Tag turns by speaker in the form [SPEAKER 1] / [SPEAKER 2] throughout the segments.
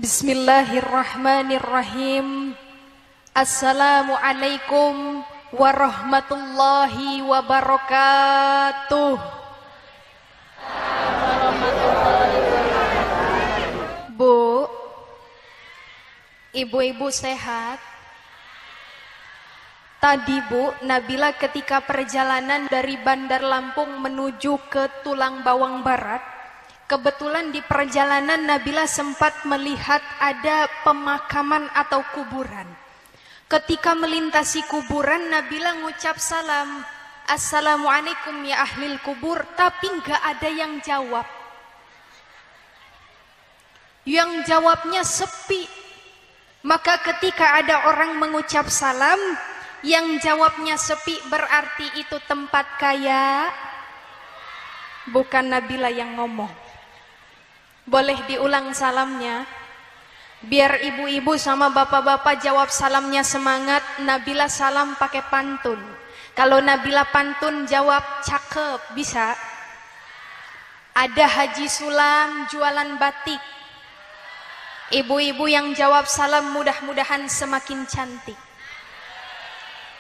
[SPEAKER 1] Bismillahirrahmanirrahim. Assalamualaikum warahmatullahi wabarakatuh. Bu, ibu-ibu sehat? Tadi Bu, Nabila ketika perjalanan dari Bandar Lampung menuju ke Tulang Bawang Barat, kebetulan di perjalanan Nabila sempat melihat ada pemakaman atau kuburan. Ketika melintasi kuburan, Nabila ngucap salam, Assalamualaikum ya ahlil kubur, tapi nggak ada yang jawab. Yang jawabnya sepi. Maka ketika ada orang mengucap salam, yang jawabnya sepi berarti itu tempat kaya. Bukan Nabila yang ngomong. Boleh diulang salamnya? Biar ibu-ibu sama bapak-bapak jawab salamnya semangat. Nabila salam pakai pantun. Kalau Nabila pantun jawab cakep, bisa? Ada Haji Sulam jualan batik. Ibu-ibu yang jawab salam mudah-mudahan semakin cantik.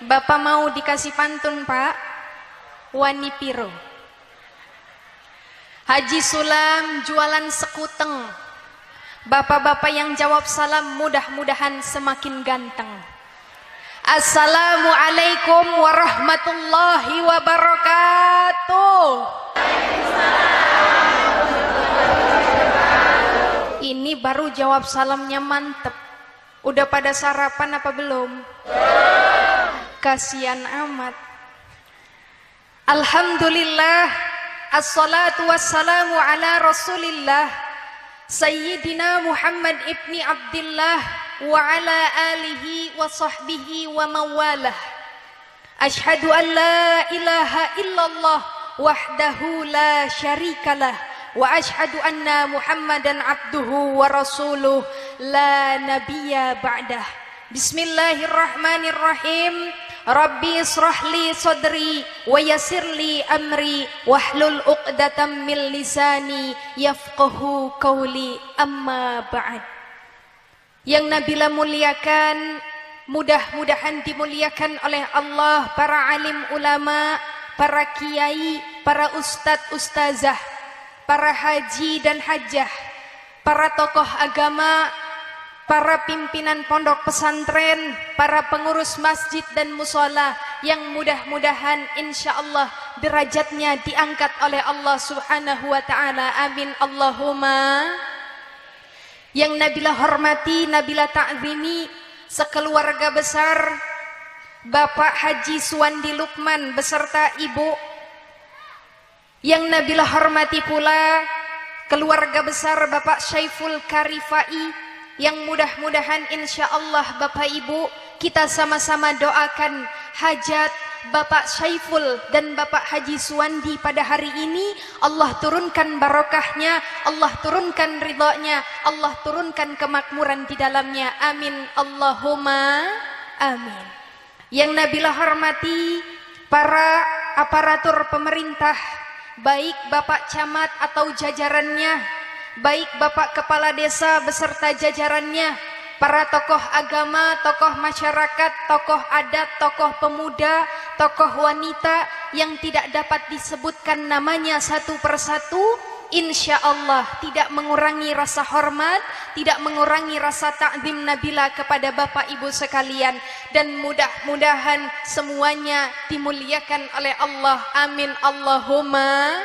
[SPEAKER 1] Bapak mau dikasih pantun, Pak? Wani Piro. Haji Sulam jualan sekuteng. Bapak-bapak yang jawab salam mudah-mudahan semakin ganteng. Assalamualaikum warahmatullahi wabarakatuh. Ini baru jawab salamnya mantep. Udah pada sarapan apa belum? Kasian amat. Alhamdulillah. Assalatu wassalamu ala rasulillah Sayyidina Muhammad ibni Abdillah wa ala alihi wa sahbihi wa mawalah. Ashhadu an la ilaha illallah wahdahu la syarikalah wa ashhadu anna Muhammadan abduhu wa rasuluh la nabiyya ba'dah. Bismillahirrahmanirrahim. Rabbi israhli sadri wa yassirli amri wahlul uqdatam min lisani yafqahu qawli, amma ba'd. Yang Nabila muliakan, mudah-mudahan dimuliakan oleh Allah para alim ulama, para kiai, para ustadz ustazah, para haji dan hajjah, para tokoh agama, para pimpinan pondok pesantren, para pengurus masjid dan musola yang mudah-mudahan insyaallah derajatnya diangkat oleh Allah subhanahu wa ta'ala. Amin Allahumma. Yang Nabila hormati, Nabila ta'zimi, sekeluarga besar Bapak Haji Suwandi Lukman beserta Ibu. Yang Nabila hormati pula keluarga besar Bapak Syaiful Karifai, yang mudah-mudahan insyaallah Bapak Ibu kita sama-sama doakan hajat Bapak Syaiful dan Bapak Haji Suwandi pada hari ini. Allah turunkan barokahnya, Allah turunkan ridhonya, Allah turunkan kemakmuran di dalamnya. Amin Allahumma amin. Yang Nabila hormati para aparatur pemerintah, baik Bapak Camat atau jajarannya, baik Bapak Kepala Desa beserta jajarannya, para tokoh agama, tokoh masyarakat, tokoh adat, tokoh pemuda, tokoh wanita yang tidak dapat disebutkan namanya satu persatu, insya Allah tidak mengurangi rasa hormat, tidak mengurangi rasa ta'zim Nabila kepada Bapak Ibu sekalian, dan mudah-mudahan semuanya dimuliakan oleh Allah. Amin Allahumma.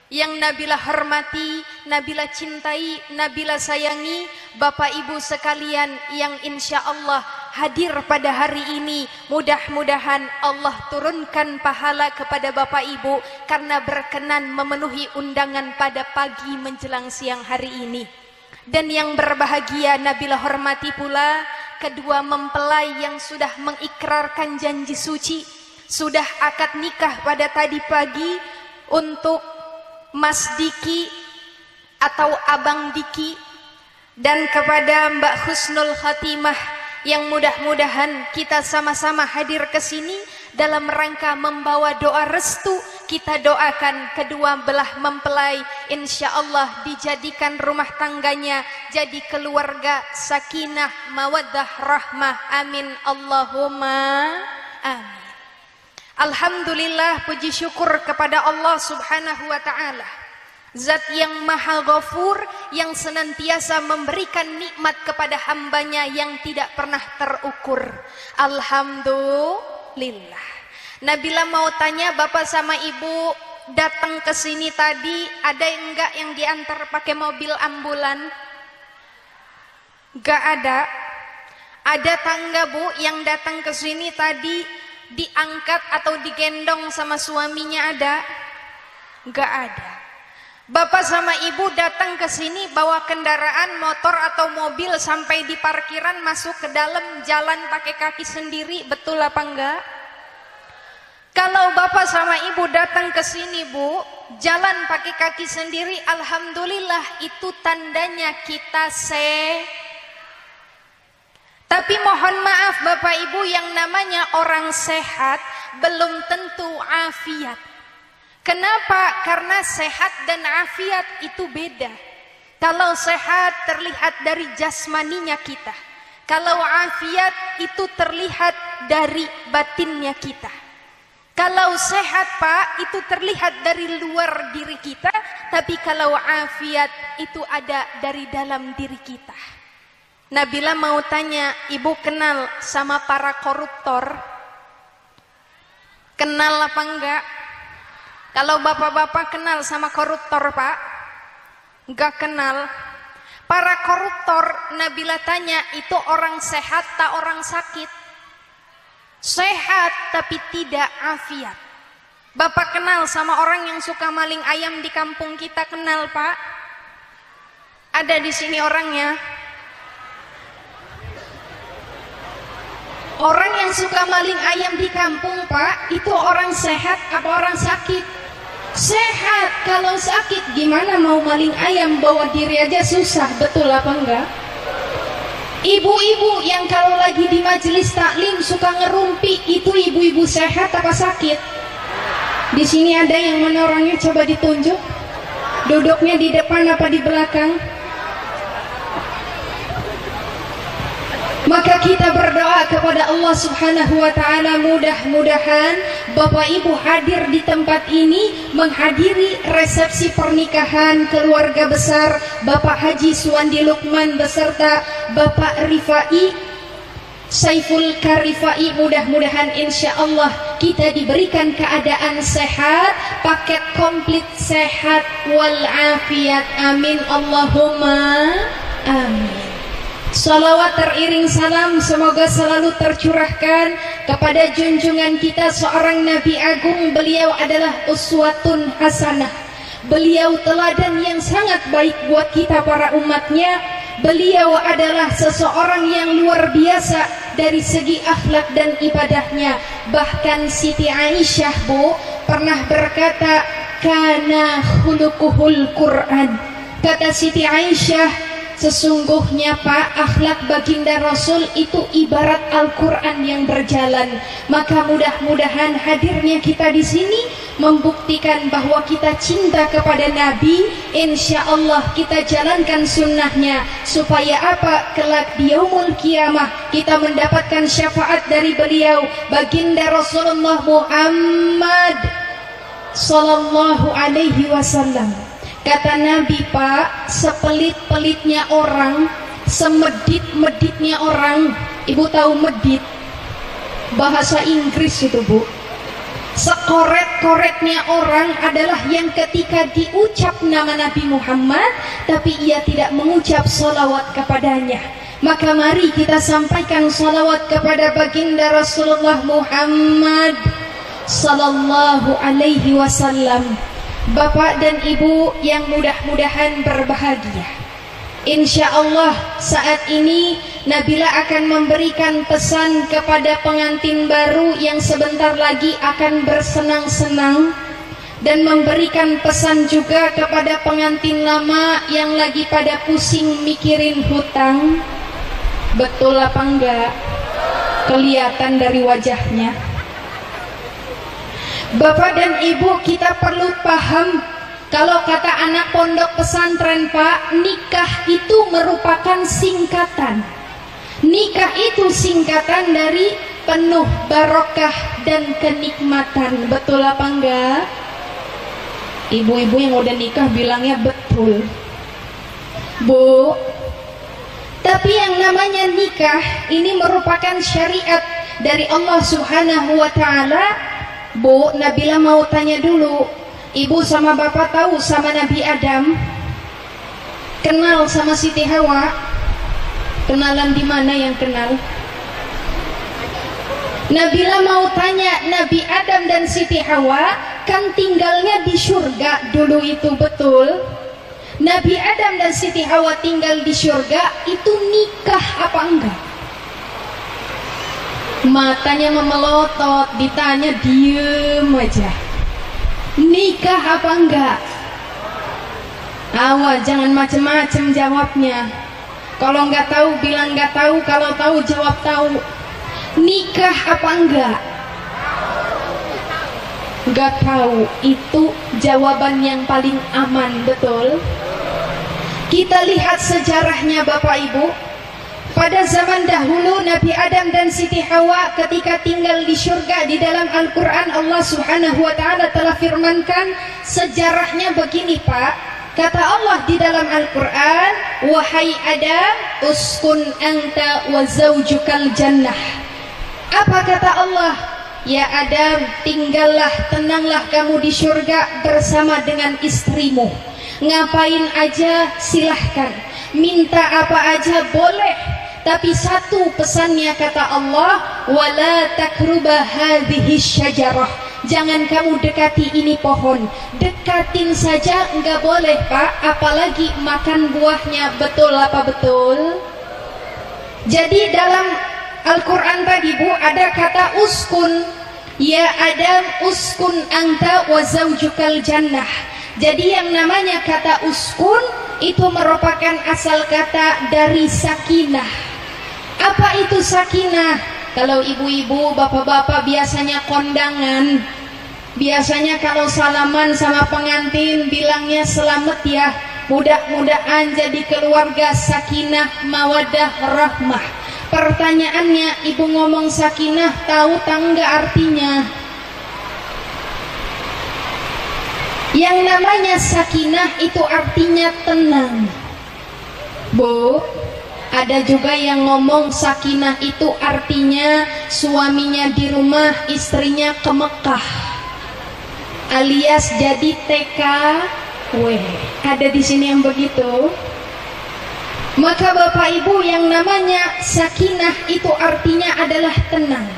[SPEAKER 1] Yang Nabila hormati, Nabila cintai, Nabila sayangi Bapak Ibu sekalian yang insya Allah hadir pada hari ini. Mudah-mudahan Allah turunkan pahala kepada Bapak Ibu karena berkenan memenuhi undangan pada pagi menjelang siang hari ini. Dan yang berbahagia Nabila hormati pula kedua mempelai yang sudah mengikrarkan janji suci, sudah akad nikah pada tadi pagi, untuk Mas Diki atau Abang Diki dan kepada Mbak Husnul Khatimah yang mudah-mudahan kita sama-sama hadir ke sini dalam rangka membawa doa restu Kita doakan kedua belah mempelai insya Allah dijadikan rumah tangganya jadi keluarga sakinah mawaddah rahmah. Amin Allahumma amin. Alhamdulillah, puji syukur kepada Allah subhanahu wa ta'ala, Zat yang maha ghafur, yang senantiasa memberikan nikmat kepada hambanya yang tidak pernah terukur. Alhamdulillah. Nabila mau tanya, bapak sama ibu datang ke sini tadi, ada enggak yang diantar pakai mobil ambulan? Enggak ada. Ada tangga bu yang datang ke sini tadi diangkat atau digendong sama suaminya, ada? Enggak ada. Bapak sama ibu datang ke sini bawa kendaraan motor atau mobil sampai di parkiran, masuk ke dalam, jalan pakai kaki sendiri, betul apa enggak? Kalau bapak sama ibu datang ke sini bu, jalan pakai kaki sendiri, alhamdulillah itu tandanya kita Tapi mohon maaf bapak ibu, yang namanya orang sehat belum tentu afiat. Kenapa? Karena sehat dan afiat itu beda. Kalau sehat terlihat dari jasmaninya kita. Kalau afiat itu terlihat dari batinnya kita. Kalau sehat pak, itu terlihat dari luar diri kita. Tapi kalau afiat itu ada dari dalam diri kita. Nabila mau tanya, ibu kenal sama para koruptor? Kenal apa enggak? Kalau bapak-bapak kenal sama koruptor pak? Enggak kenal. Para koruptor, Nabila tanya, itu orang sehat tak orang sakit? Sehat tapi tidak afiat. Bapak kenal sama orang yang suka maling ayam di kampung kita, kenal pak? Ada di sini orangnya? Orang yang suka maling ayam di kampung pak, itu orang sehat apa orang sakit? Sehat. Kalau sakit gimana mau maling ayam, bawa diri aja susah, betul apa enggak? Ibu-ibu yang kalau lagi di majelis taklim suka ngerumpi, itu ibu-ibu sehat apa sakit? Di sini ada yang mana orangnya, coba ditunjuk. Duduknya di depan apa di belakang? Maka kita berdoa kepada Allah subhanahu wa ta'ala, mudah-mudahan Bapak Ibu hadir di tempat ini menghadiri resepsi pernikahan keluarga besar Bapak Haji Suwandi Lukman beserta Bapak Rifai Saiful Karifai. Mudah-mudahan insya Allah kita diberikan keadaan sehat, paket komplit sehat walafiat. Amin Allahumma amin. Salawat teriring salam semoga selalu tercurahkan kepada junjungan kita seorang Nabi Agung. Beliau adalah uswatun hasanah. Beliau teladan yang sangat baik buat kita para umatnya. Beliau adalah seseorang yang luar biasa dari segi akhlak dan ibadahnya. Bahkan Siti Aisyah bu pernah berkata, kana khuluquhul Quran. Kata Siti Aisyah, sesungguhnya pak, akhlak baginda Rasul itu ibarat Al-Quran yang berjalan. Maka mudah-mudahan hadirnya kita di sini membuktikan bahwa kita cinta kepada Nabi. Insya Allah kita jalankan sunnahnya, supaya apa? Kelak di yaumul kiamah kita mendapatkan syafaat dari beliau, baginda Rasulullah Muhammad sallallahu alaihi wasallam. Kata Nabi pak, sepelit-pelitnya orang, semedit-meditnya orang. Ibu tahu medit? Bahasa Inggris itu bu. Sekoret-koretnya orang adalah yang ketika diucap nama Nabi Muhammad, tapi ia tidak mengucap salawat kepadanya. Maka mari kita sampaikan salawat kepada baginda Rasulullah Muhammad sallallahu alaihi wasallam. Bapak dan ibu yang mudah-mudahan berbahagia, insya Allah saat ini Nabila akan memberikan pesan kepada pengantin baru yang sebentar lagi akan bersenang-senang, dan memberikan pesan juga kepada pengantin lama yang lagi pada pusing mikirin hutang. Betul apa enggak? Kelihatan dari wajahnya. Bapak dan Ibu, kita perlu paham kalau kata anak pondok pesantren, Pak, nikah itu merupakan singkatan. Nikah itu singkatan dari penuh barokah dan kenikmatan. Betul apa enggak? Ibu-ibu yang udah nikah bilangnya betul. Bu, tapi yang namanya nikah ini merupakan syariat dari Allah Subhanahu wa Ta'ala. Bu, Nabila mau tanya dulu, Ibu sama Bapak tahu sama Nabi Adam? Kenal sama Siti Hawa? Kenalan di mana yang kenal? Nabila mau tanya, Nabi Adam dan Siti Hawa kan tinggalnya di surga dulu, itu betul? Nabi Adam dan Siti Hawa tinggal di surga, itu nikah apa enggak? Matanya memelotot, ditanya diem aja. Nikah apa enggak? Awas, jangan macem-macem jawabnya. Kalau enggak tahu bilang enggak tahu, kalau tahu jawab tahu. Nikah apa enggak? Enggak tahu, itu jawaban yang paling aman, betul? Kita lihat sejarahnya Bapak Ibu. Pada zaman dahulu Nabi Adam dan Siti Hawa ketika tinggal di surga, di dalam Al-Quran Allah Subhanahu wa Ta'ala telah firmankan sejarahnya begini, Pak. Kata Allah di dalam Al-Quran, wahai Adam, uskun anta wa zawjukal jannah. Apa kata Allah? Ya Adam, tinggallah, tenanglah kamu di surga bersama dengan istrimu. Ngapain aja silahkan, minta apa aja boleh. Tapi satu pesannya kata Allah, wala takruba hadhihi syajarah. Jangan kamu dekati ini pohon. Dekatin saja enggak boleh, Pak, apalagi makan buahnya. Betul apa betul? Jadi dalam Al-Quran tadi, Bu, ada kata uskun. Ya Adam, uskun anta wa zawjukal jannah. Jadi yang namanya kata uskun itu merupakan asal kata dari sakinah. Apa itu sakinah? Kalau ibu-ibu, bapak-bapak biasanya kondangan, biasanya kalau salaman sama pengantin bilangnya selamat ya, mudah-mudahan jadi keluarga sakinah mawadah rahmah. Pertanyaannya, ibu ngomong sakinah tahu tangga artinya? Yang namanya sakinah itu artinya tenang, Bu. Ada juga yang ngomong sakinah itu artinya suaminya di rumah, istrinya ke Mekah, alias jadi TKW. Ada di sini yang begitu. Maka Bapak Ibu, yang namanya sakinah itu artinya adalah tenang.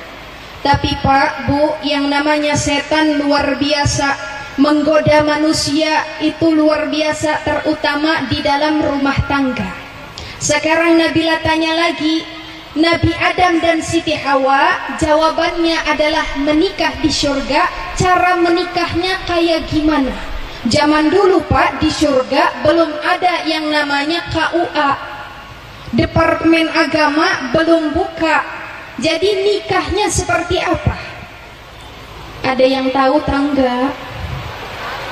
[SPEAKER 1] Tapi Pak, Bu, yang namanya setan luar biasa menggoda manusia, itu luar biasa, terutama di dalam rumah tangga. Sekarang Nabila tanya lagi, Nabi Adam dan Siti Hawa jawabannya adalah menikah di surga. Cara menikahnya kayak gimana? Zaman dulu, Pak, di surga belum ada yang namanya KUA, Departemen Agama belum buka. Jadi nikahnya seperti apa? Ada yang tahu tangga?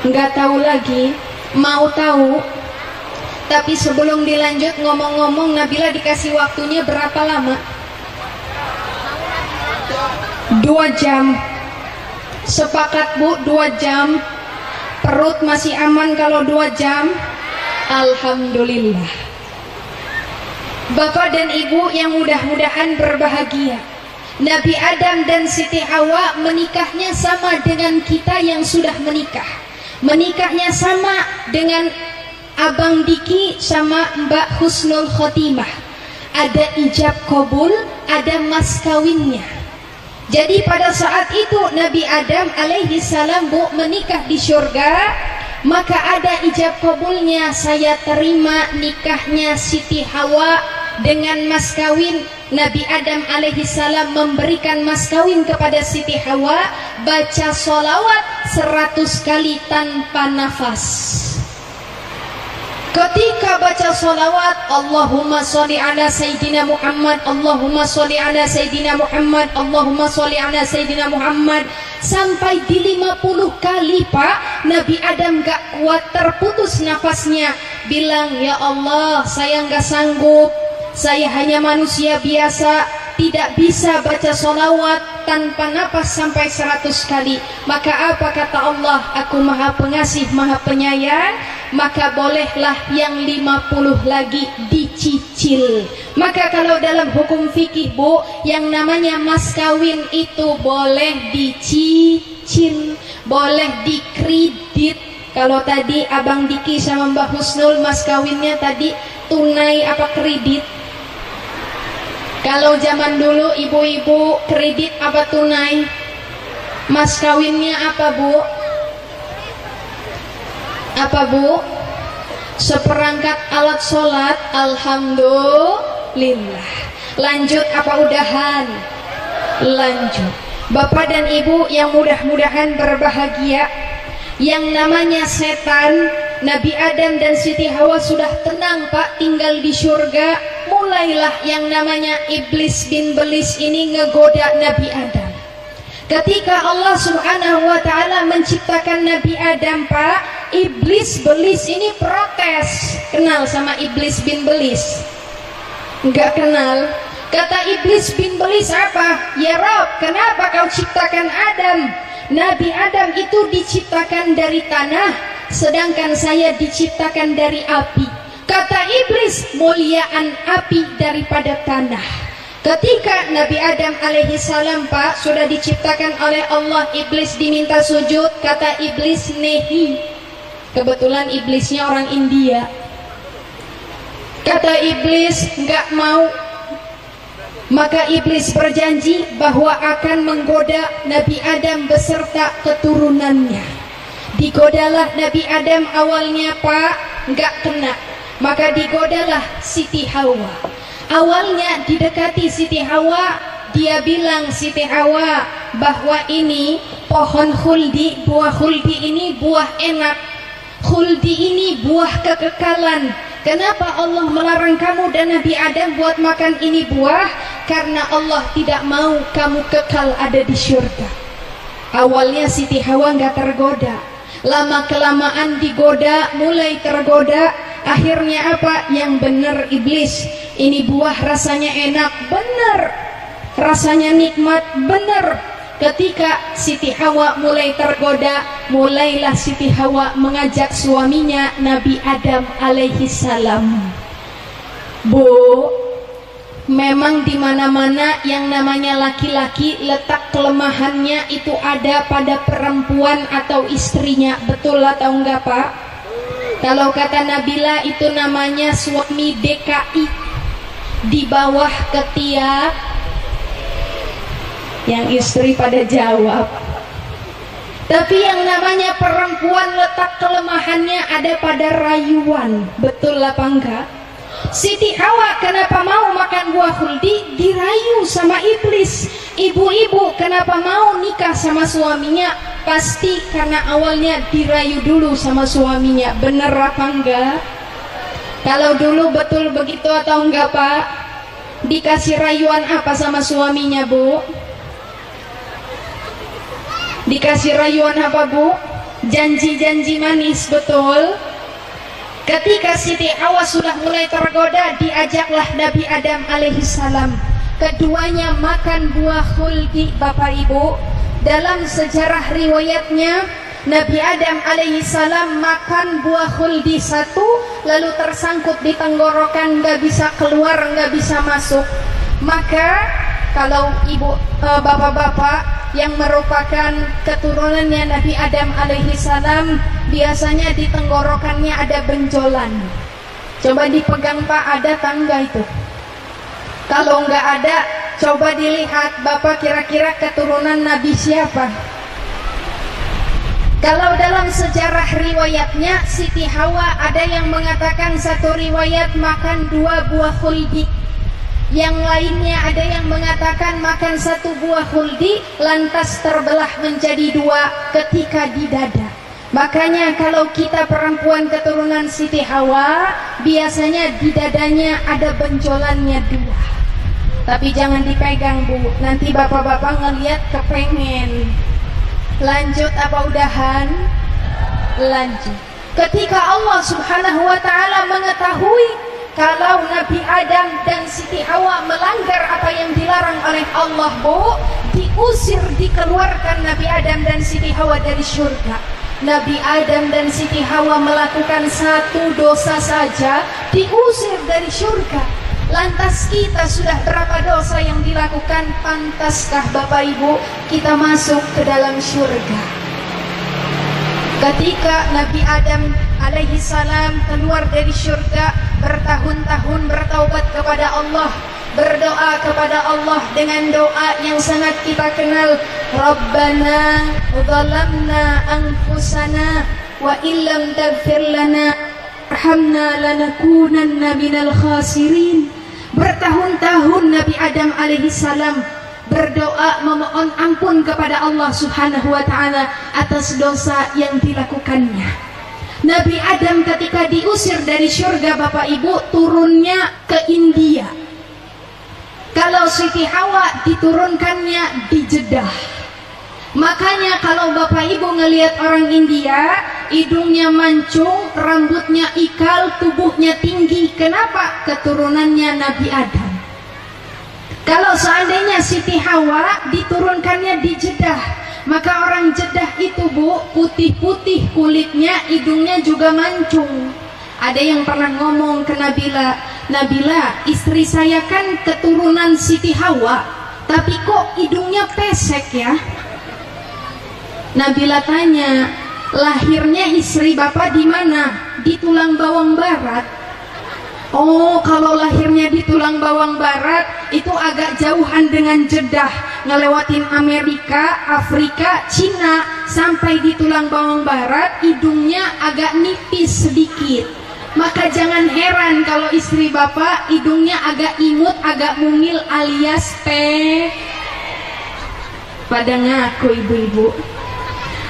[SPEAKER 1] Enggak tahu lagi? Mau tahu? Tapi sebelum dilanjut ngomong-ngomong, Nabila dikasih waktunya berapa lama? 2 jam. Sepakat, Bu, 2 jam. Perut masih aman kalau 2 jam? Alhamdulillah. Bapak dan Ibu yang mudah-mudahan berbahagia, Nabi Adam dan Siti Hawa menikahnya sama dengan kita yang sudah menikah. Menikahnya sama dengan Abang Diki sama Mbak Husnul Khotimah. Ada ijab kabul, ada mas kawinnya. Jadi pada saat itu Nabi Adam alaihi salam, Bu, menikah di surga, maka ada ijab kabulnya. Saya terima nikahnya Siti Hawa dengan mas kawin. Nabi Adam alaihi salam memberikan mas kawin kepada Siti Hawa, baca sholawat 100 kali tanpa nafas. Ketika baca sholawat, Allahumma sholli ala Sayyidina Muhammad, Allahumma sholli ala Sayyidina Muhammad, Allahumma sholli ala Sayyidina Muhammad,
[SPEAKER 2] sampai di 50 kali Pak. Nabi Adam gak kuat, terputus nafasnya, bilang, ya Allah, saya gak sanggup, saya hanya manusia biasa, tidak bisa baca sholawat tanpa nafas sampai 100 kali. Maka apa kata Allah? Aku maha pengasih, maha penyayang, maka bolehlah yang 50 lagi dicicil. Maka kalau dalam hukum fikih Bu, yang namanya mas kawin itu boleh dicicil, boleh dikredit. Kalau tadi Abang Diki sama Mbak Husnul mas kawinnya tadi tunai apa kredit? Kalau zaman dulu ibu-ibu kredit apa tunai? Mas kawinnya apa Bu? Apa Bu? Seperangkat alat sholat. Alhamdulillah. Lanjut apa udahan? Lanjut. Bapak dan Ibu yang mudah-mudahan berbahagia, yang namanya setan, Nabi Adam dan Siti Hawa sudah tenang Pak, tinggal di surga. Mulailah yang namanya iblis bin belis ini ngegoda Nabi Adam. Ketika Allah Subhanahu wa ta'ala menciptakan Nabi Adam Pak, iblis belis ini protes. Kenal sama iblis bin belis? Enggak kenal. Kata iblis bin belis apa? Ya Rob, kenapa kau ciptakan Adam? Nabi Adam itu diciptakan dari tanah, sedangkan saya diciptakan dari api. Kata iblis, muliaan api daripada tanah. Ketika Nabi Adam alaihissalam Pak sudah diciptakan oleh Allah, iblis diminta sujud. Kata iblis, nehi. Kebetulan iblisnya orang India. Kata iblis, nggak mau. Maka iblis berjanji bahwa akan menggoda Nabi Adam beserta keturunannya. Digodalah Nabi Adam awalnya Pak, nggak kena. Maka digodalah Siti Hawa. Awalnya didekati Siti Hawa, dia bilang Siti Hawa bahwa ini pohon khuldi, buah khuldi ini buah enak, khuldi ini buah kekekalan. Kenapa Allah melarang kamu dan Nabi Adam buat makan ini buah? Karena Allah tidak mau kamu kekal ada di surga. Awalnya Siti Hawa nggak tergoda, lama kelamaan digoda, mulai tergoda. Akhirnya apa? Yang benar iblis, ini buah rasanya enak, benar, rasanya nikmat, benar. Ketika Siti Hawa mulai tergoda, mulailah Siti Hawa mengajak suaminya Nabi Adam alaihissalam. Bu, memang di mana-mana yang namanya laki-laki letak kelemahannya itu ada pada perempuan atau istrinya, betul atau enggak Pak? Kalau kata Nabila itu namanya suami DKI, di bawah ketiak. Yang istri pada jawab. Tapi yang namanya perempuan letak kelemahannya ada pada rayuan, betul apa enggak? Siti Hawa kenapa mau makan buah khuldi? Dirayu sama iblis. Ibu-ibu kenapa mau nikah sama suaminya? Pasti karena awalnya dirayu dulu sama suaminya. Bener apa enggak? Kalau dulu betul begitu atau enggak Pak? Dikasih rayuan apa sama suaminya Bu? Dikasih rayuan apa Bu? Janji-janji manis, betul? Ketika Siti Hawa sudah mulai tergoda, diajaklah Nabi Adam alaihissalam. Keduanya makan buah khuldi Bapak Ibu. Dalam sejarah riwayatnya, Nabi Adam alaihissalam makan buah khuldi satu, lalu tersangkut di tenggorokan, nggak bisa keluar, nggak bisa masuk. Maka kalau ibu bapak-bapak yang merupakan keturunannya Nabi Adam alaihissalam, biasanya di tenggorokannya ada benjolan. Coba dipegang Pak, ada tangga itu? Kalau nggak ada, coba dilihat Bapak kira-kira keturunan Nabi siapa? Kalau dalam sejarah riwayatnya Siti Hawa ada yang mengatakan satu riwayat makan 2 buah khuldi, yang lainnya ada yang mengatakan makan 1 buah khuldi lantas terbelah menjadi 2 ketika di dada. Makanya kalau kita perempuan keturunan Siti Hawa, biasanya di dadanya ada benjolannya 2. Tapi jangan dipegang Bu, nanti bapak-bapak ngelihat kepengen. Lanjut apa udahan? Lanjut. Ketika Allah Subhanahu wa ta'ala mengetahui kalau Nabi Adam dan Siti Hawa melanggar apa yang dilarang oleh Allah, Bu, diusir, dikeluarkan Nabi Adam dan Siti Hawa dari surga. Nabi Adam dan Siti Hawa melakukan satu dosa saja, diusir dari surga. Lantas kita sudah berapa dosa yang dilakukan? Pantaskah Bapak Ibu kita masuk ke dalam surga? Ketika Nabi Adam alaihi salam keluar dari surga, bertahun-tahun bertaubat kepada Allah, berdoa kepada Allah dengan doa yang sangat kita kenal, Rabbana zalamna anfusana wa illam taghfir lana warhamna lanakunanna minal khasirin. Bertahun-tahun Nabi Adam alaihi salam berdoa memohon ampun kepada Allah Subhanahu wa ta'ala atas dosa yang dilakukannya. Nabi Adam ketika diusir dari surga Bapak Ibu turunnya ke India. Kalau Siti Hawa diturunkannya di Jeddah. Makanya kalau Bapak Ibu ngelihat orang India, hidungnya mancung, rambutnya ikal, tubuhnya tinggi. Kenapa? Keturunannya Nabi Adam. Kalau seandainya Siti Hawa diturunkannya di Jeddah, maka orang Jeddah itu, Bu, putih-putih kulitnya, hidungnya juga mancung. Ada yang pernah ngomong ke Nabila, Nabila, istri saya kan keturunan Siti Hawa, tapi kok hidungnya pesek ya? Nabila tanya, lahirnya istri Bapak di mana? Di Tulang Bawang Barat. Oh, kalau lahirnya di Tulang Bawang Barat itu agak jauhan dengan Jeddah, ngelewatin Amerika, Afrika, Cina, sampai di Tulang Bawang Barat hidungnya agak nipis sedikit. Maka jangan heran kalau istri Bapak hidungnya agak imut, agak mungil alias pada ngaku ibu-ibu.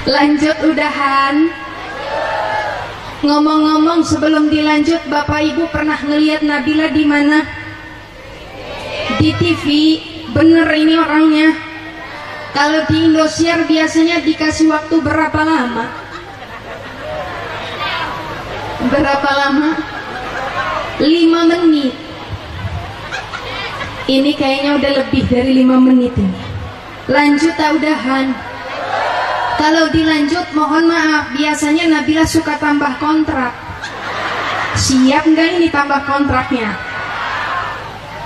[SPEAKER 2] Lanjut udahan. Ngomong-ngomong sebelum dilanjut, Bapak Ibu pernah ngelihat Nabila di mana? Di TV. Bener ini orangnya. Kalau di Indosiar biasanya dikasih waktu berapa lama? Berapa lama? 5 menit. Ini kayaknya udah lebih dari 5 menit ini. Lanjut tak udahan? Kalau dilanjut mohon maaf, biasanya Nabila suka tambah kontrak. Siap nggak ini tambah kontraknya?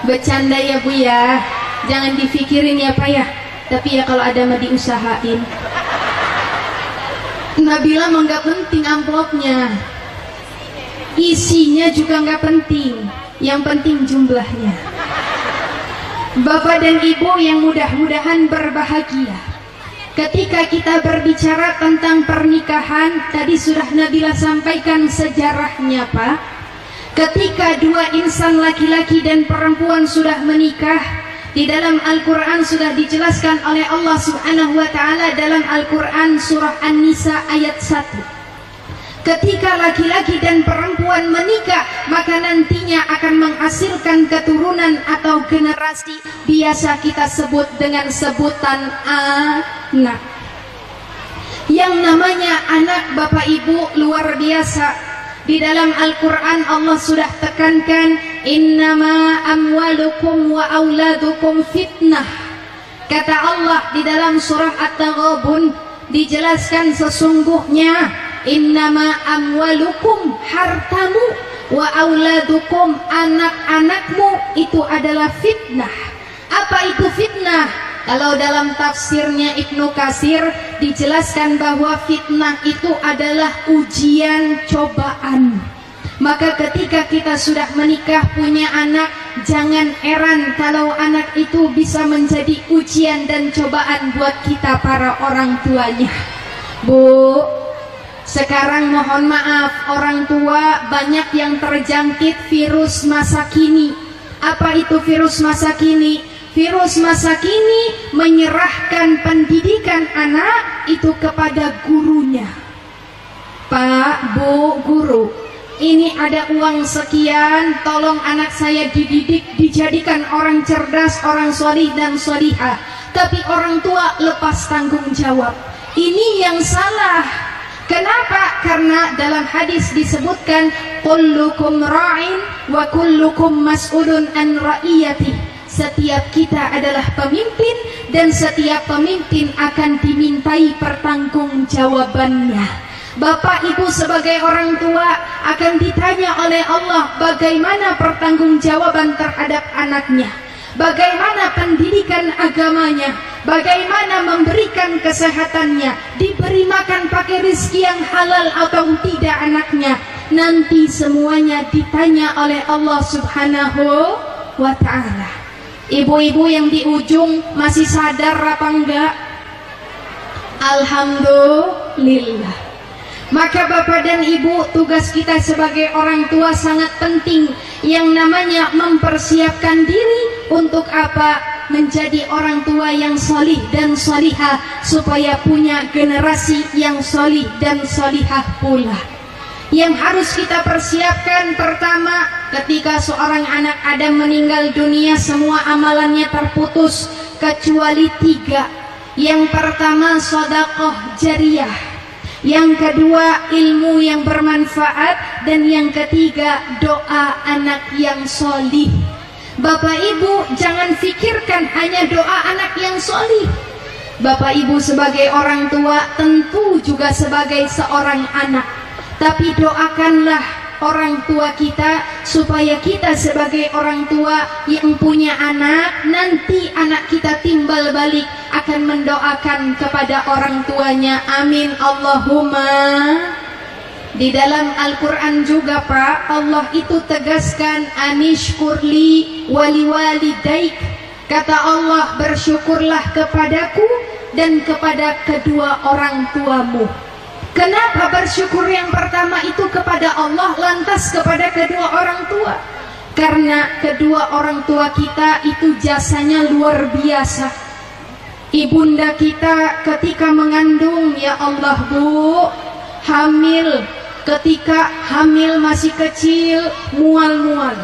[SPEAKER 2] Bercanda ya Bu ya, jangan dipikirin ya Pak ya. Tapi ya kalau ada mah diusahain. Nabila mah nggak penting amplopnya, isinya juga nggak penting, yang penting jumlahnya. Bapak dan Ibu yang mudah-mudahan berbahagia. Ketika kita berbicara tentang pernikahan, tadi sudah Nabila sampaikan sejarahnya Pak. Ketika dua insan laki-laki dan perempuan sudah menikah, di dalam Al-Quran sudah dijelaskan oleh Allah Subhanahu wa ta'ala dalam Al-Quran surah An-Nisa ayat 1. Ketika laki-laki dan perempuan menikah, maka nantinya akan menghasilkan keturunan atau generasi, biasa kita sebut dengan sebutan anak. Yang namanya anak Bapak Ibu luar biasa. Di dalam Al-Quran Allah sudah tekankan, innama amwalukum wa auladukum fitnah. Kata Allah di dalam surah At-Taghabun dijelaskan sesungguhnya innama amwalukum, hartamu, wa auladukum, anak-anakmu itu adalah fitnah. Apa itu fitnah? Kalau dalam tafsirnya Ibnu Katsir dijelaskan bahwa fitnah itu adalah ujian, cobaan. Maka ketika kita sudah menikah punya anak, jangan heran kalau anak itu bisa menjadi ujian dan cobaan buat kita para orang tuanya. Bu, sekarang mohon maaf, orang tua banyak yang terjangkit virus masa kini. Apa itu virus masa kini? Virus masa kini menyerahkan pendidikan anak itu kepada gurunya. Pak, Bu, guru, ini ada uang sekian, tolong anak saya dididik, dijadikan orang cerdas, orang solih dan solihah. Tapi orang tua lepas tanggung jawab. Ini yang salah. Kenapa? Karena dalam hadis disebutkan kullukum ra'in wa kullukum mas'ulun an ra'iyati. Setiap kita adalah pemimpin dan setiap pemimpin akan dimintai pertanggungjawabannya. Bapak ibu sebagai orang tua akan ditanya oleh Allah bagaimana pertanggungjawaban terhadap anaknya, bagaimana pendidikan agamanya, bagaimana memberikan kesehatannya, diberi makan pakai rezeki yang halal atau tidak anaknya. Nanti semuanya ditanya oleh Allah Subhanahu wa ta'ala. Ibu-ibu yang di ujung masih sadar apa enggak? Alhamdulillah. Maka bapak dan ibu, tugas kita sebagai orang tua sangat penting, yang namanya mempersiapkan diri untuk apa? Menjadi orang tua yang solih dan solihah, supaya punya generasi yang solih dan solihah pula. Yang harus kita persiapkan pertama, ketika seorang anak Adam meninggal dunia, semua amalannya terputus kecuali 3. Yang pertama sedekah jariyah, yang kedua ilmu yang bermanfaat, dan yang ketiga doa anak yang solih. Bapak ibu jangan fikirkan hanya doa anak yang solih. Bapak ibu sebagai orang tua tentu juga sebagai seorang anak, tapi doakanlah orang tua kita supaya kita sebagai orang tua yang punya anak, nanti anak kita timbal balik akan mendoakan kepada orang tuanya. Amin Allahumma. Di dalam Al-Quran juga Pak, Allah itu tegaskan anishkurli wali walidaik. Kata Allah, bersyukurlah kepadaku dan kepada kedua orang tuamu. Kenapa bersyukur yang pertama itu kepada Allah, lantas kepada kedua orang tua? Karena kedua orang tua kita itu jasanya luar biasa. Ibunda kita ketika mengandung, ya Allah Bu, hamil, ketika hamil masih kecil mual-mual,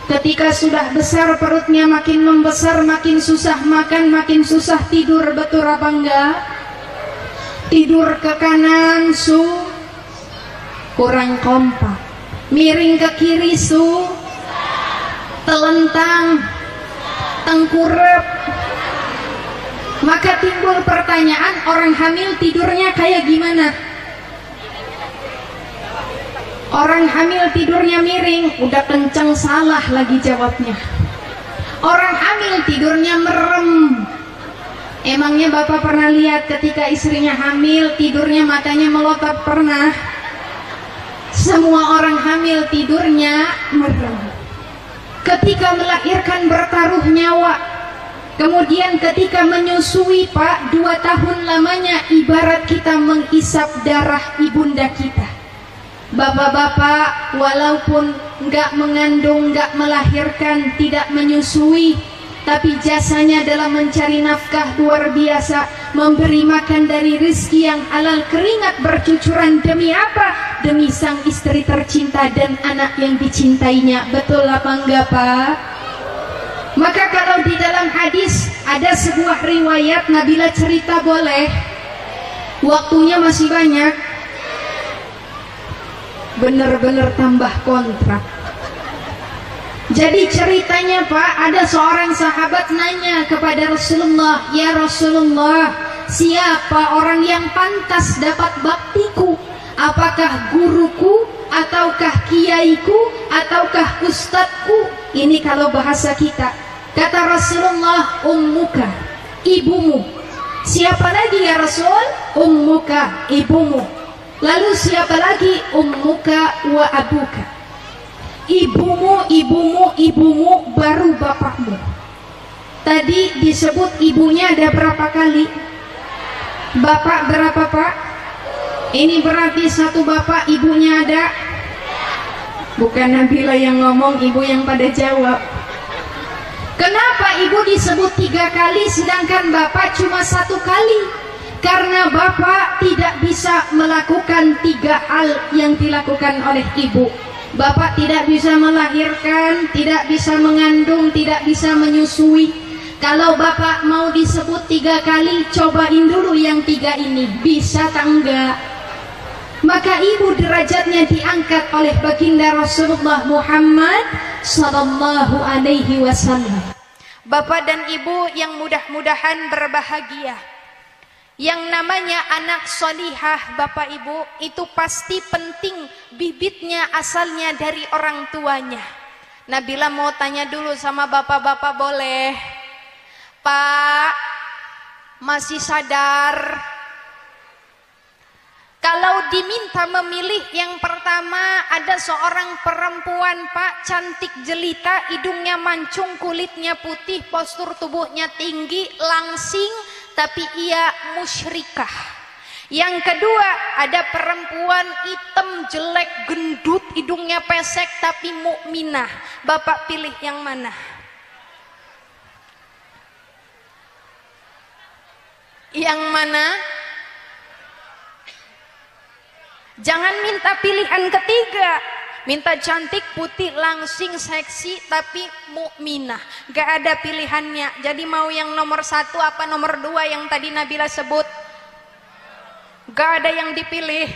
[SPEAKER 2] ketika sudah besar perutnya makin membesar, makin susah makan, makin susah tidur. Betul apa enggak? Tidur ke kanan kurang kompak, miring ke kiri telentang, tengkurap. Maka timbul pertanyaan, orang hamil tidurnya kayak gimana? Orang hamil tidurnya miring, udah kenceng salah lagi jawabnya. Orang hamil tidurnya merem. Emangnya Bapak pernah lihat ketika istrinya hamil tidurnya matanya melotot? Pernah? Semua orang hamil tidurnya merem. Ketika melahirkan bertaruh nyawa. Kemudian ketika menyusui Pak, 2 tahun lamanya ibarat kita menghisap darah ibunda kita. Bapak-bapak walaupun nggak mengandung, nggak melahirkan, tidak menyusui, tapi jasanya dalam mencari nafkah luar biasa, memberi makan dari rezeki yang halal, keringat bercucuran demi apa? Demi sang istri tercinta dan anak yang dicintainya. Betul apa enggak Pak? Maka kalau di dalam hadis ada sebuah riwayat, Nabila cerita boleh? Waktunya masih banyak. Bener-bener tambah kontrak. Jadi ceritanya Pak, ada seorang sahabat nanya kepada Rasulullah, ya Rasulullah, siapa orang yang pantas dapat baktiku? Apakah guruku, ataukah kiaiku, ataukah ustadku? Ini kalau bahasa kita. Kata Rasulullah, ummuka, ibumu. Siapa lagi ya Rasul? Ummuka, ibumu. Lalu siapa lagi? Ummuka wa abuka. Ibumu, ibumu, ibumu, baru bapakmu. Tadi disebut ibunya ada berapa kali? Bapak berapa Pak? Ini berarti satu bapak, ibunya ada? Bukan Nabila yang ngomong, ibu yang pada jawab. Kenapa ibu disebut 3 kali sedangkan bapak cuma 1 kali? Karena bapak tidak bisa melakukan 3 hal yang dilakukan oleh ibu. Bapak tidak bisa melahirkan, tidak bisa mengandung, tidak bisa menyusui. Kalau bapak mau disebut 3 kali, cobain dulu yang 3 ini, bisa tak enggak? Maka ibu derajatnya diangkat oleh baginda Rasulullah Muhammad sallallahu alaihi wasallam.
[SPEAKER 1] Bapak dan ibu yang mudah-mudahan berbahagia, yang namanya anak solihah bapak ibu itu pasti penting bibitnya asalnya dari orang tuanya. Nabila mau tanya dulu sama bapak-bapak, boleh? Pak, masih sadar? Kalau diminta memilih, yang pertama ada seorang perempuan pak, cantik jelita, hidungnya mancung, kulitnya putih, postur tubuhnya tinggi, langsing, tapi ia musyrikah. Yang kedua ada perempuan hitam, jelek, gendut, hidungnya pesek, tapi mukminah. Bapak pilih yang mana? Yang mana? Jangan minta pilihan ketiga, minta cantik, putih, langsing, seksi, tapi mukminah. Gak ada pilihannya. Jadi mau yang nomor 1 apa nomor 2 yang tadi Nabila sebut? Gak ada yang dipilih.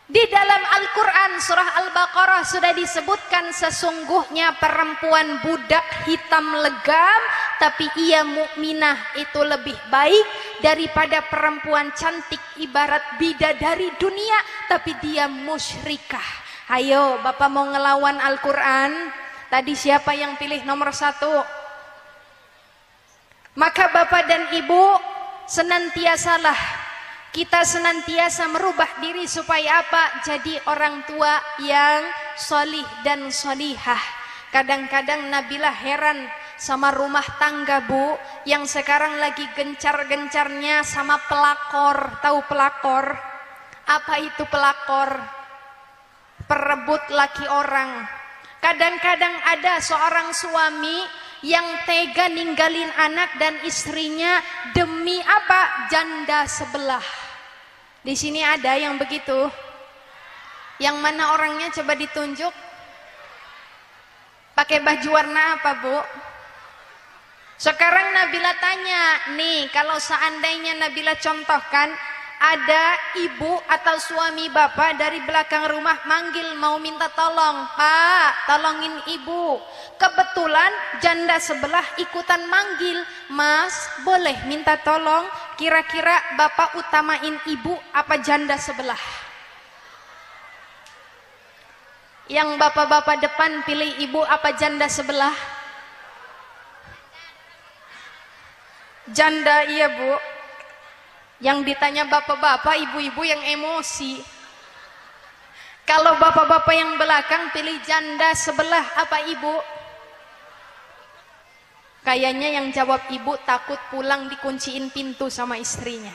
[SPEAKER 1] Di dalam Al-Quran surah Al-Baqarah sudah disebutkan sesungguhnya perempuan budak hitam legam tapi ia mukminah itu lebih baik daripada perempuan cantik ibarat bidadari dunia tapi dia musyrikah. Ayo bapak mau ngelawan Al-Quran? Tadi siapa yang pilih nomor 1? Maka bapak dan ibu senantiasalah kita senantiasa merubah diri supaya apa? Jadi orang tua yang solih dan solihah. Kadang-kadang Nabila heran sama rumah tangga bu, yang sekarang lagi gencar-gencarnya sama pelakor. Tahu pelakor? Apa itu pelakor? Perebut laki orang. Kadang-kadang ada seorang suami yang tega ninggalin anak dan istrinya demi apa? Janda sebelah. Di sini ada yang begitu. Yang mana orangnya coba ditunjuk? Pakai baju warna apa bu? Sekarang Nabila tanya, nih kalau seandainya Nabila contohkan ada ibu atau suami bapak dari belakang rumah manggil mau minta tolong, Pak tolongin ibu. Kebetulan janda sebelah ikutan manggil, Mas boleh minta tolong? Kira-kira bapak utamain ibu apa janda sebelah? Yang bapak-bapak depan pilih ibu apa janda sebelah? Janda, iya bu. Yang ditanya bapak-bapak, ibu-ibu yang emosi. Kalau bapak-bapak yang belakang pilih janda sebelah apa ibu? Kayaknya yang jawab ibu takut pulang dikunciin pintu sama istrinya.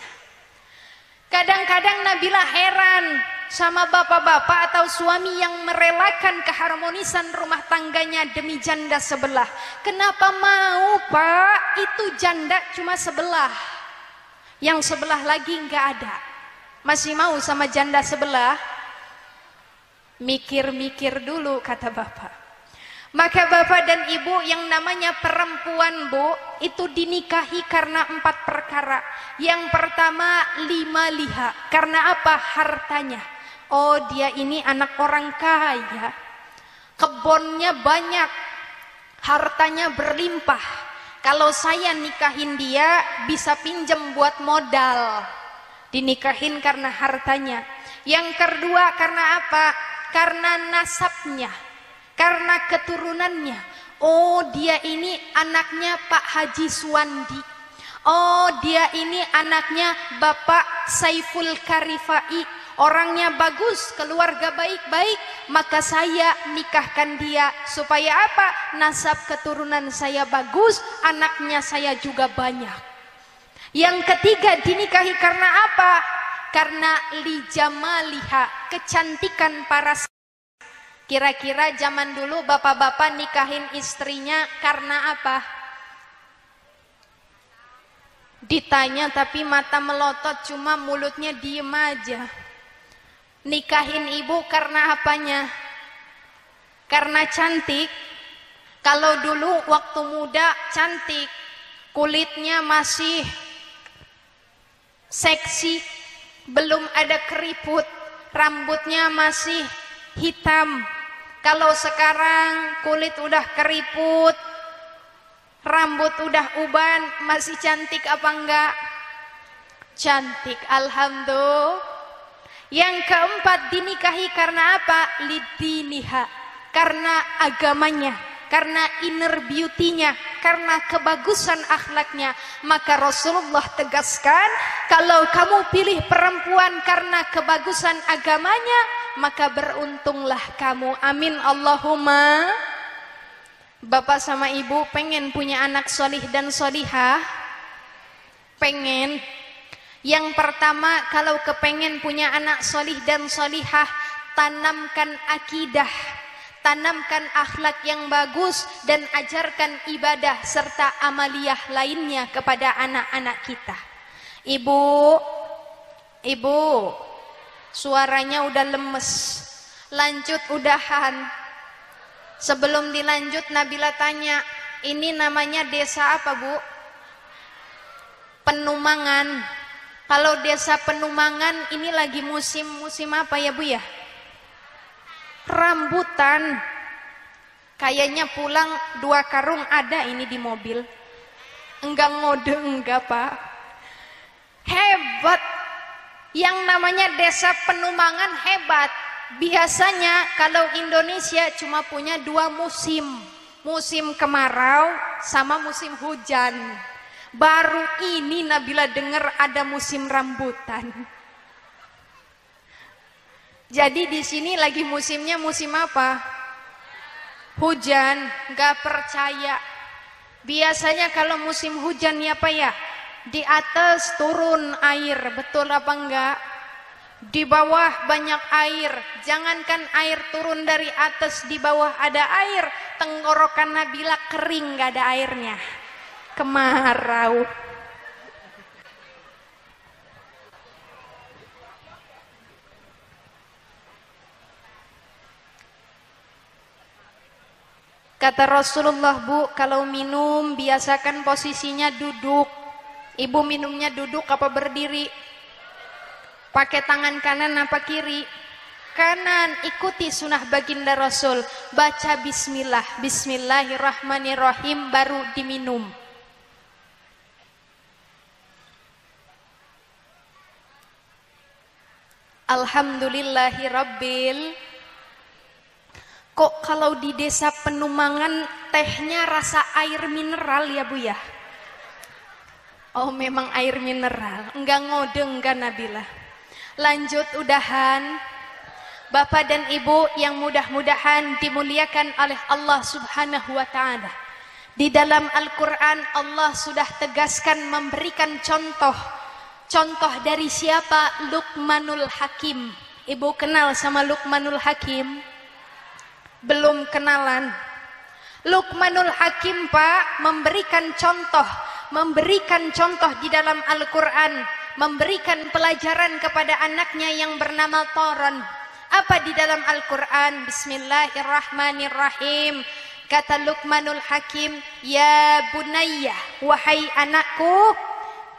[SPEAKER 1] Kadang-kadang Nabila heran sama bapak-bapak atau suami yang merelakan keharmonisan rumah tangganya demi janda sebelah. Kenapa mau pak? Itu janda cuma sebelah. Yang sebelah lagi nggak ada. Masih mau sama janda sebelah? Mikir-mikir dulu kata bapak. Maka bapak dan ibu yang namanya perempuan bu, itu dinikahi karena 4 perkara. Yang pertama 5 liha. Karena apa? Hartanya. Oh dia ini anak orang kaya. Kebunnya banyak. Hartanya berlimpah. Kalau saya nikahin dia bisa pinjem buat modal. Dinikahin karena hartanya. Yang kedua karena apa? Karena nasabnya. Karena keturunannya. Oh dia ini anaknya Pak Haji Suwandi. Oh dia ini anaknya Bapak Saiful Karifai. Orangnya bagus, keluarga baik-baik. Maka saya nikahkan dia. Supaya apa? Nasab keturunan saya bagus, anaknya saya juga banyak. Yang ketiga dinikahi karena apa? Karena lijamaliha, kecantikan para. Kira-kira zaman dulu bapak-bapak nikahin istrinya karena apa? Ditanya tapi mata melotot, cuma mulutnya diem aja. Nikahin ibu karena apanya? Karena cantik? Kalau dulu waktu muda cantik, kulitnya masih seksi, belum ada keriput, rambutnya masih hitam. Kalau sekarang kulit udah keriput, rambut udah uban, masih cantik apa enggak? Cantik, alhamdulillah. Yang keempat, dinikahi karena apa? Lidiniha, karena agamanya, karena inner beauty-nya, karena kebagusan akhlaknya. Maka Rasulullah tegaskan, kalau kamu pilih perempuan karena kebagusan agamanya, maka beruntunglah kamu. Amin Allahumma. Bapak sama ibu pengen punya anak solih dan solihah? Pengen. Yang pertama, kalau kepengen punya anak solih dan solihah, tanamkan akidah, tanamkan akhlak yang bagus, dan ajarkan ibadah serta amaliyah lainnya kepada anak-anak kita. Ibu, suaranya udah lemes, lanjut udahan. Sebelum dilanjut, Nabila tanya, ini namanya desa apa, Bu? Penumangan. Kalau desa Penumangan ini lagi musim apa ya, Bu ya? Rambutan. Kayaknya pulang 2 karung ada ini di mobil. Enggak ngode, enggak Pak. Hebat. Yang namanya desa Penumangan hebat. Biasanya kalau Indonesia cuma punya 2 musim. Musim kemarau sama musim hujan. Baru ini Nabila dengar ada musim rambutan. Jadi di sini lagi musimnya musim apa? Hujan. Gak percaya. Biasanya kalau musim hujan ya apa ya? Di atas turun air, betul apa enggak? Di bawah banyak air. Jangankan air turun dari atas, di bawah ada air. Tenggorokan Nabila kering, gak ada airnya. Kemarau. Kata Rasulullah, Bu, kalau minum biasakan posisinya duduk. Ibu minumnya duduk apa berdiri? Pakai tangan kanan apa kiri? Kanan. Ikuti sunnah baginda Rasul. Baca bismillah, bismillahirrahmanirrahim, baru diminum. Alhamdulillahirabbil. Kok kalau di desa Penumangan tehnya rasa air mineral ya, Bu ya? Oh, memang air mineral. Enggak ngode, enggak Nabila. Lanjut udahan. Bapak dan Ibu yang mudah-mudahan dimuliakan oleh Allah Subhanahu wa taala. Di dalam Al-Qur'an Allah sudah tegaskan memberikan contoh. Contoh dari siapa? Luqmanul Hakim. Ibu kenal sama Luqmanul Hakim? Belum kenalan. Luqmanul Hakim, Pak, memberikan contoh di dalam Al-Quran, memberikan pelajaran kepada anaknya yang bernama Toron. Apa di dalam Al-Quran? Bismillahirrahmanirrahim. Kata Luqmanul Hakim, ya bunayya, wahai anakku.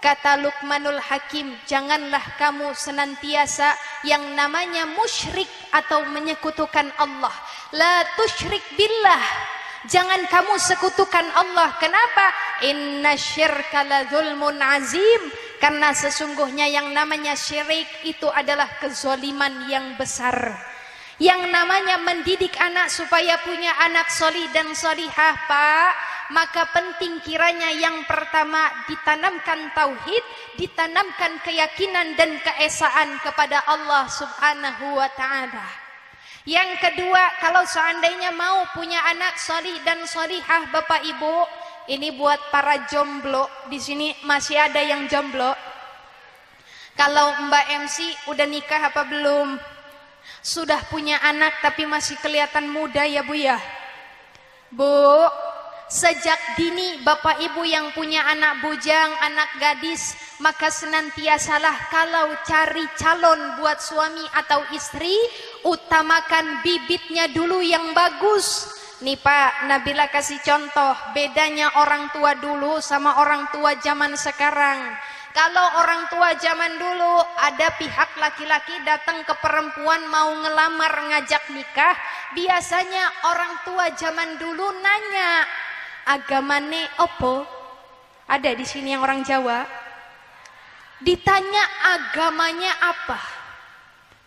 [SPEAKER 1] Kata Luqmanul Hakim, janganlah kamu senantiasa yang namanya musyrik atau menyekutukan Allah. La tusyrik billah. Jangan kamu sekutukan Allah. Kenapa? Inna syirka la zulmun azim. Karena sesungguhnya yang namanya syirik itu adalah kezaliman yang besar. Yang namanya mendidik anak supaya punya anak solih dan solihah, Pak, maka penting kiranya yang pertama ditanamkan tauhid, ditanamkan keyakinan dan keesaan kepada Allah Subhanahu wa taala. Yang kedua, kalau seandainya mau punya anak solih dan solihah, Bapak Ibu, ini buat para jomblo. Di sini masih ada yang jomblo. Kalau Mbak MC udah nikah apa belum? Sudah punya anak tapi masih kelihatan muda ya, Bu ya? Bu, sejak dini Bapak Ibu yang punya anak bujang, anak gadis, maka senantiasalah kalau cari calon buat suami atau istri, utamakan bibitnya dulu yang bagus. Nih Pak, Nabila kasih contoh bedanya orang tua dulu sama orang tua zaman sekarang. Kalau orang tua zaman dulu ada pihak laki-laki datang ke perempuan mau ngelamar ngajak nikah, biasanya orang tua zaman dulu nanya, agamane opo? Ada di sini yang orang Jawa? Ditanya agamanya apa?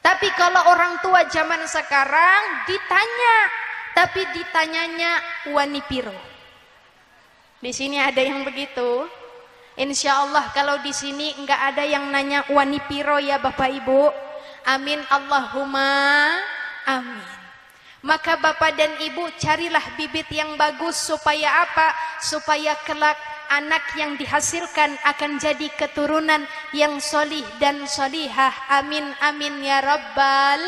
[SPEAKER 1] Tapi kalau orang tua zaman sekarang ditanya, tapi ditanyanya wani piro. Di sini ada yang begitu. Insya Allah kalau di sini enggak ada yang nanya wani piro ya Bapak Ibu. Amin Allahumma amin. Maka Bapak dan Ibu carilah bibit yang bagus supaya apa? Supaya kelak anak yang dihasilkan akan jadi keturunan yang solih dan solihah. Amin amin ya Rabbal.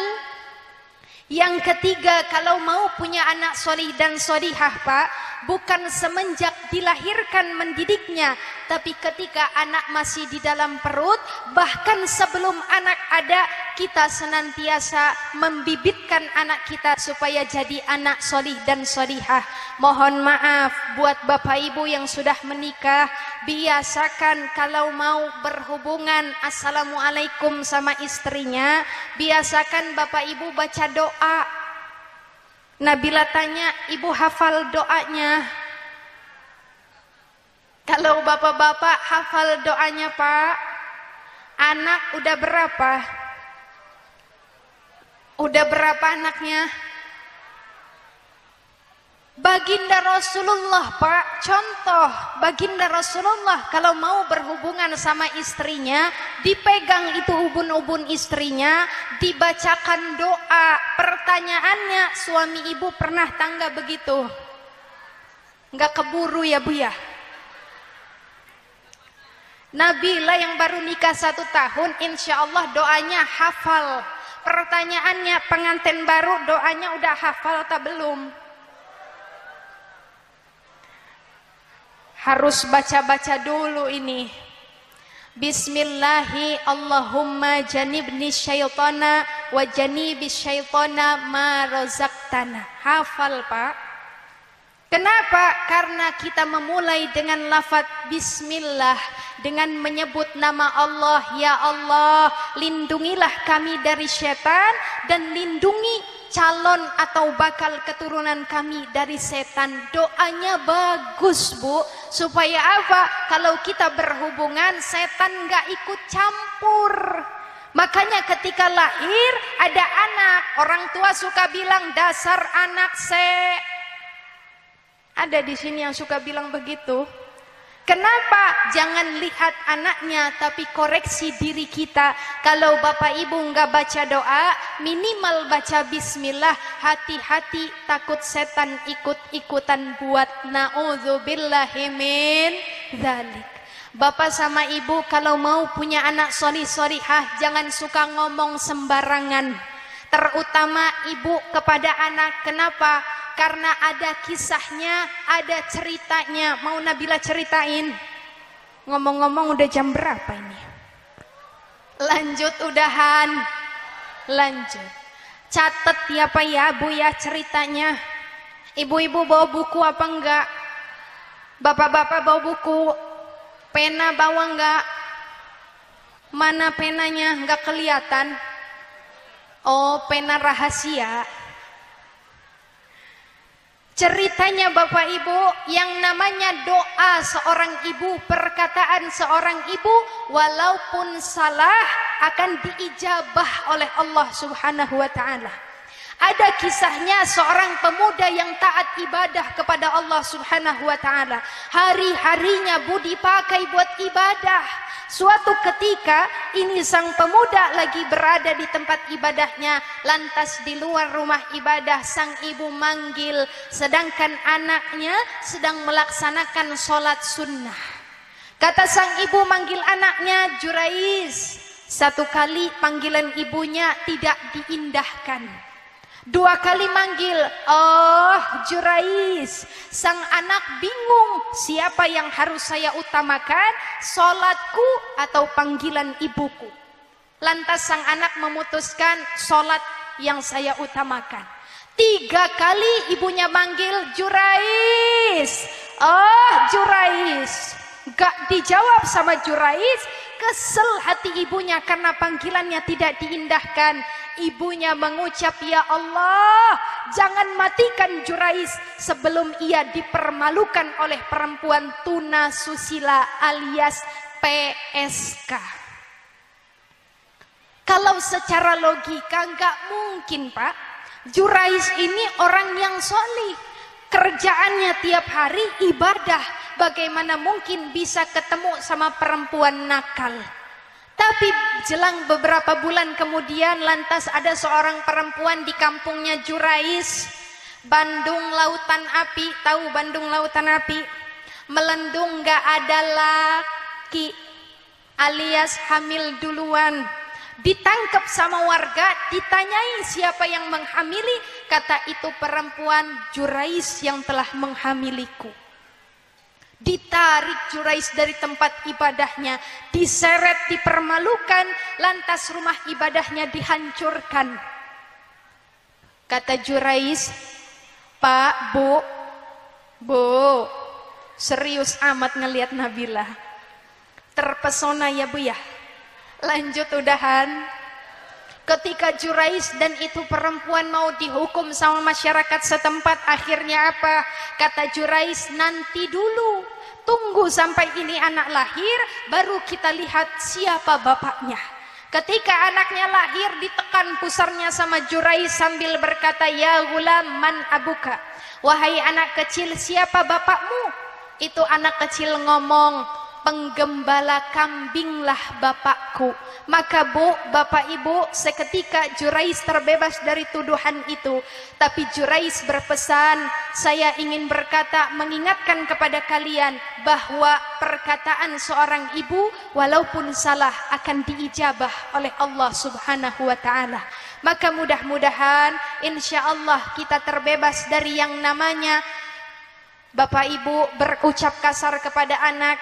[SPEAKER 1] Yang ketiga, kalau mau punya anak solih dan solihah Pak, bukan semenjak dilahirkan mendidiknya, tapi ketika anak masih di dalam perut, bahkan sebelum anak ada, kita senantiasa membibitkan anak kita supaya jadi anak solih dan solihah. Mohon maaf buat Bapak Ibu yang sudah menikah, biasakan kalau mau berhubungan assalamualaikum sama istrinya, biasakan Bapak Ibu baca doa. Nabila tanya, ibu hafal doanya? Kalau bapak-bapak hafal doanya Pak, anak udah berapa? Udah berapa anaknya? Baginda Rasulullah Pak, contoh Baginda Rasulullah kalau mau berhubungan sama istrinya, dipegang itu ubun-ubun istrinya, dibacakan doa. Pertanyaannya, suami ibu pernah tangga begitu? Nggak keburu ya Bu ya? Nabila yang baru nikah 1 tahun, insya Allah doanya hafal. Pertanyaannya, pengantin baru doanya udah hafal atau belum? Harus baca-baca dulu ini. Bismillahi Allahumma janibni syaitana wa janibis syaitana ma razaqtana. Hafal Pak. Kenapa? Karena kita memulai dengan lafaz bismillah, dengan menyebut nama Allah. Ya Allah, lindungilah kami dari syaitan dan lindungi calon atau bakal keturunan kami dari setan. Doanya bagus Bu, supaya apa? Kalau kita berhubungan, setan gak ikut campur. Makanya ketika lahir ada anak, orang tua suka bilang dasar anak Ada di sini yang suka bilang begitu. Kenapa? Jangan lihat anaknya, tapi koreksi diri kita. Kalau Bapak Ibu nggak baca doa, minimal baca bismillah. Hati-hati, takut setan ikut-ikutan buat. Na'udzubillahi min dzalik. Bapak sama Ibu kalau mau punya anak solih-solihah, jangan suka ngomong sembarangan. Terutama Ibu kepada anak. Kenapa? Karena ada kisahnya, ada ceritanya. Mau Nabila ceritain? Ngomong-ngomong udah jam berapa ini? Lanjut udahan. Lanjut. Catet ya Pak ya Bu ya ceritanya. Ibu-ibu bawa buku apa enggak? Bapak-bapak bawa buku? Pena bawa enggak? Mana penanya? Enggak kelihatan. Oh, pena rahasia. Ceritanya Bapak Ibu, yang namanya doa seorang ibu, perkataan seorang ibu, walaupun salah akan diijabah oleh Allah Subhanahu wa ta'ala. Ada kisahnya seorang pemuda yang taat ibadah kepada Allah Subhanahu wa ta'ala. Hari-harinya budi pakai buat ibadah. Suatu ketika ini sang pemuda lagi berada di tempat ibadahnya, lantas di luar rumah ibadah sang ibu manggil, sedangkan anaknya sedang melaksanakan sholat sunnah. Kata sang ibu manggil anaknya, Jurais. 1 kali panggilan ibunya tidak diindahkan. 2 kali manggil, oh Jurais. Sang anak bingung, siapa yang harus saya utamakan, sholatku atau panggilan ibuku. Lantas sang anak memutuskan sholat yang saya utamakan. 3 kali ibunya manggil, Jurais. Oh Jurais. Gak dijawab sama Jurais. Kesel hati ibunya karena panggilannya tidak diindahkan. Ibunya mengucap, ya Allah, jangan matikan Jurais sebelum ia dipermalukan oleh perempuan tuna susila alias PSK. Kalau secara logika nggak mungkin, Pak. Jurais ini orang yang solih, kerjaannya tiap hari ibadah. Bagaimana mungkin bisa ketemu sama perempuan nakal? Tapi jelang beberapa bulan kemudian lantas ada seorang perempuan di kampungnya Jurais, Bandung Lautan Api. Tahu Bandung Lautan Api? Melendung gak ada laki alias hamil duluan. Ditangkap sama warga, ditanyai siapa yang menghamili, kata itu perempuan Jurais yang telah menghamiliku. Ditarik Jurais dari tempat ibadahnya, diseret, dipermalukan, lantas rumah ibadahnya dihancurkan. Kata Jurais, Pak, Bu, serius amat ngelihat Nabilah. Terpesona ya Bu ya. Lanjut udahan. Ketika Jurais dan itu perempuan mau dihukum sama masyarakat setempat, akhirnya apa? Kata Jurais, nanti dulu, tunggu sampai ini anak lahir, baru kita lihat siapa bapaknya. Ketika anaknya lahir, ditekan pusarnya sama Jurais sambil berkata, ya gulam, man abuka. Wahai anak kecil, siapa bapakmu? Itu anak kecil ngomong, penggembala kambinglah bapakku. Maka Bu, Bapak Ibu, seketika Jurais terbebas dari tuduhan itu. Tapi Jurais berpesan, saya ingin berkata, mengingatkan kepada kalian bahwa perkataan seorang ibu walaupun salah akan diijabah oleh Allah Subhanahu wa taala. Maka mudah-mudahan insya Allah kita terbebas dari yang namanya Bapak Ibu berucap kasar kepada anak,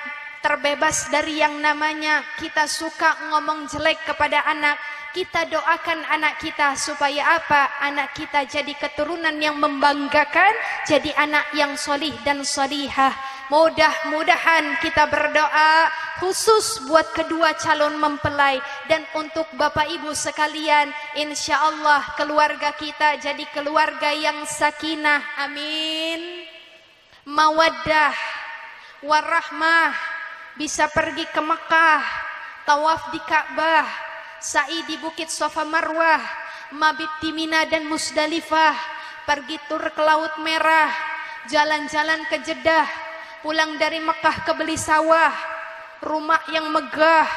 [SPEAKER 1] terbebas dari yang namanya kita suka ngomong jelek kepada anak. Kita doakan anak kita supaya apa? Anak kita jadi keturunan yang membanggakan, jadi anak yang solih dan solihah. Mudah-mudahan kita berdoa khusus buat kedua calon mempelai dan untuk Bapak Ibu sekalian, insya Allah keluarga kita jadi keluarga yang sakinah, amin, mawaddah, warahmah. Bisa pergi ke Mekah, tawaf di Ka'bah, sa'i di Bukit Safa Marwah, mabit di Mina dan Musdalifah, pergi tur ke Laut Merah, jalan-jalan ke Jeddah, pulang dari Mekah ke beli sawah, rumah yang megah,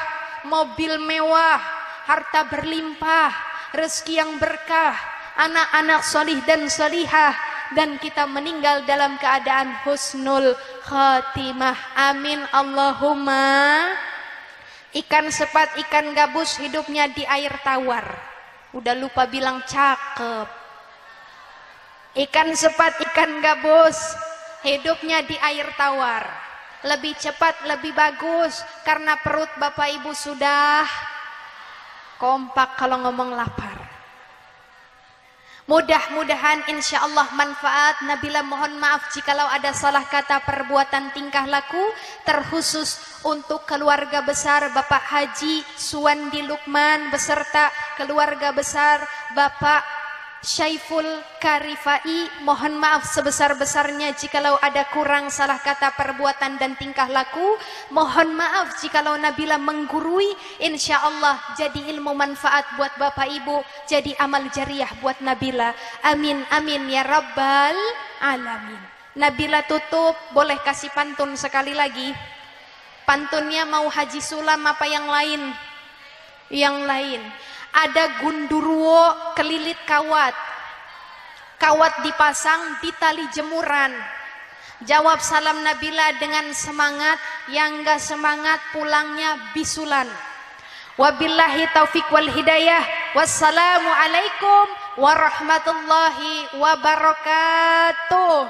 [SPEAKER 1] mobil mewah, harta berlimpah, rezeki yang berkah, anak-anak solih dan solihah, dan kita meninggal dalam keadaan husnul khatimah, amin Allahumma. Ikan sepat, ikan gabus hidupnya di air tawar. Udah lupa bilang cakep. Ikan sepat, ikan gabus hidupnya di air tawar. Lebih cepat, lebih bagus, karena perut Bapak Ibu sudah kompak kalau ngomong lapar. Mudah-mudahan insya Allah manfaat. Nabila mohon maaf jikalau ada salah kata, perbuatan, tingkah laku, terkhusus untuk keluarga besar Bapak Haji Suwandi Lukman beserta keluarga besar Bapak Syaiful Karifai. Mohon maaf sebesar-besarnya jikalau ada kurang salah kata, perbuatan dan tingkah laku. Mohon maaf jikalau Nabila menggurui. Insya Allah jadi ilmu manfaat buat Bapak Ibu, jadi amal jariah buat Nabila. Amin amin ya rabbal alamin. Nabila tutup, boleh kasih pantun sekali lagi. Pantunnya mau Haji Sulam apa yang lain? Yang lain. Ada gundurwo kelilit kawat, kawat dipasang di tali jemuran. Jawab salam Nabila dengan semangat, yang gak semangat pulangnya bisulan. Wabillahi taufiq wal hidayah. Wassalamualaikum warahmatullahi wabarakatuh.